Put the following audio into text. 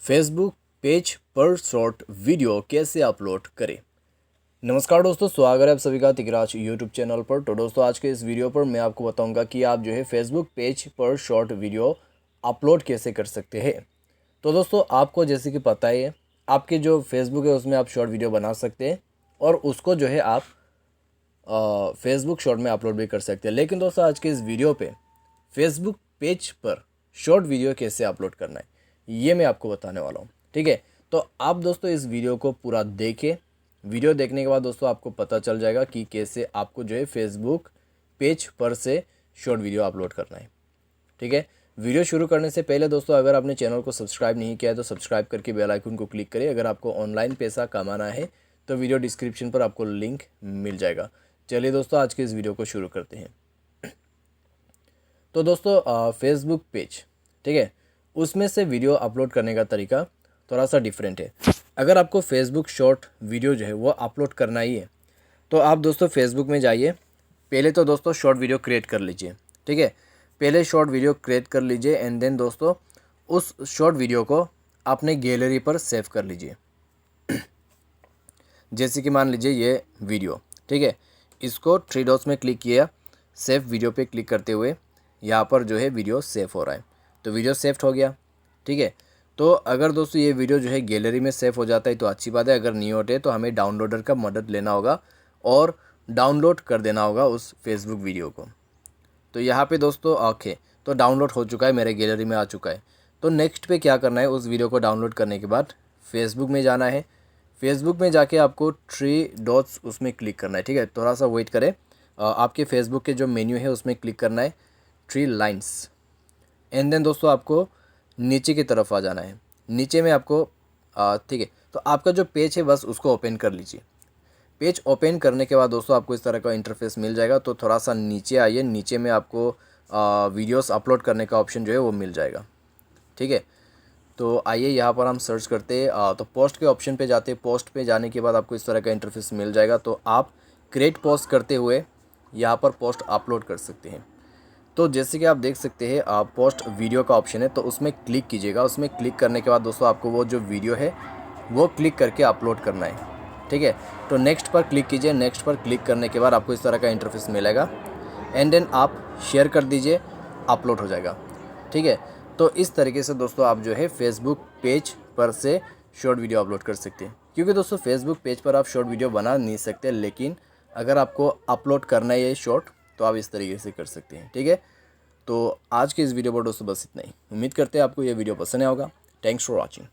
Facebook page पर short video कैसे upload करें। नमस्कार दोस्तों, स्वागत है आप सभी का तिगराज यूट्यूब चैनल पर। तो दोस्तों आज के इस वीडियो पर मैं आपको बताऊंगा कि आप जो है फेसबुक पेज पर शॉर्ट वीडियो अपलोड कैसे कर सकते हैं। तो दोस्तों आपको जैसे कि पता ही है, आपके जो फेसबुक है उसमें आप शॉर्ट वीडियो बना सकते हैं और उसको जो है आप फेसबुक शॉर्ट में अपलोड भी कर सकते हैं। लेकिन दोस्तों आज के इस वीडियो पे फेसबुक पेज पर शॉर्ट वीडियो कैसे अपलोड करना है ये मैं आपको बताने वाला हूँ। ठीक है, तो आप दोस्तों इस वीडियो को पूरा देखें। वीडियो देखने के बाद दोस्तों आपको पता चल जाएगा कि कैसे आपको जो है फेसबुक पेज पर से शॉर्ट वीडियो अपलोड करना है। ठीक है, वीडियो शुरू करने से पहले दोस्तों अगर आपने चैनल को सब्सक्राइब नहीं किया है तो सब्सक्राइब करके बेल आइकन को क्लिक करिए। अगर आपको ऑनलाइन पैसा कमाना है तो वीडियो डिस्क्रिप्शन पर आपको लिंक मिल जाएगा। चलिए दोस्तों आज के इस वीडियो को शुरू करते हैं। तो दोस्तों फेसबुक पेज, ठीक है, उसमें से वीडियो अपलोड करने का तरीका थोड़ा सा डिफरेंट है। अगर आपको फेसबुक शॉर्ट वीडियो जो है वो अपलोड करना ही है तो आप दोस्तों फेसबुक में जाइए। पहले तो दोस्तों शॉर्ट वीडियो क्रिएट कर लीजिए। ठीक है, पहले शॉर्ट वीडियो क्रिएट कर लीजिए एंड देन दोस्तों उस शॉर्ट वीडियो को अपने गैलरी पर सेव कर लीजिए। जैसे कि मान लीजिए ये वीडियो, ठीक है, इसको थ्री डॉट्स में क्लिक किया, सेव वीडियो पे क्लिक करते हुए यहाँ पर जो है वीडियो सेव हो रहा है, तो वीडियो सेव हो गया। ठीक है, तो अगर दोस्तों ये वीडियो जो है गैलरी में सेव हो जाता है तो अच्छी बात है। अगर नहीं होते तो हमें डाउनलोडर का मदद लेना होगा और डाउनलोड कर देना होगा उस फेसबुक वीडियो को। तो यहाँ पे दोस्तों ओके, तो डाउनलोड हो चुका है, मेरे गैलरी में आ चुका है। तो नेक्स्ट पे क्या करना है, उस वीडियो को डाउनलोड करने के बाद फेसबुक में जाना है। फेसबुक में जाके आपको थ्री डॉट्स उसमें क्लिक करना है। ठीक है, थोड़ा सा वेट करें। आपके फेसबुक के जो मेन्यू है उसमें क्लिक करना है, थ्री लाइन्स, एंड देन दोस्तों आपको नीचे की तरफ आ जाना है। नीचे में आपको ठीक है, तो आपका जो पेज है बस उसको ओपन कर लीजिए। पेज ओपन करने के बाद दोस्तों आपको इस तरह का इंटरफेस मिल जाएगा। तो थोड़ा सा नीचे आइए, नीचे में आपको वीडियोस अपलोड करने का ऑप्शन जो है वो मिल जाएगा। ठीक है, तो आइए यहाँ पर हम सर्च करते हैं, तो पोस्ट के ऑप्शन पे जाते हैं। पोस्ट पे जाने के बाद आपको इस तरह का इंटरफेस मिल जाएगा। तो आप क्रिएट पोस्ट करते हुए यहाँ पर पोस्ट अपलोड कर सकते हैं। तो जैसे कि आप देख सकते हैं पोस्ट वीडियो का ऑप्शन है, तो उसमें क्लिक कीजिएगा। उसमें क्लिक करने के बाद दोस्तों आपको वो जो वीडियो है वो क्लिक करके अपलोड करना है। ठीक है, तो नेक्स्ट पर क्लिक कीजिए। नेक्स्ट पर क्लिक करने के बाद आपको इस तरह का इंटरफेस मिलेगा एंड देन आप शेयर कर दीजिए, अपलोड हो जाएगा। ठीक है, तो इस तरीके से दोस्तों आप जो है फेसबुक पेज पर से शॉर्ट वीडियो अपलोड कर सकते हैं। क्योंकि दोस्तों फेसबुक पेज पर आप शॉर्ट वीडियो बना नहीं सकते, लेकिन अगर आपको अपलोड करना है ये शॉर्ट तो आप इस तरीके से कर सकते हैं। ठीक है, तो आज के इस वीडियो पर दोस्तों बस इतना ही। उम्मीद करते हैं आपको ये वीडियो पसंद आया होगा। Thanks for watching.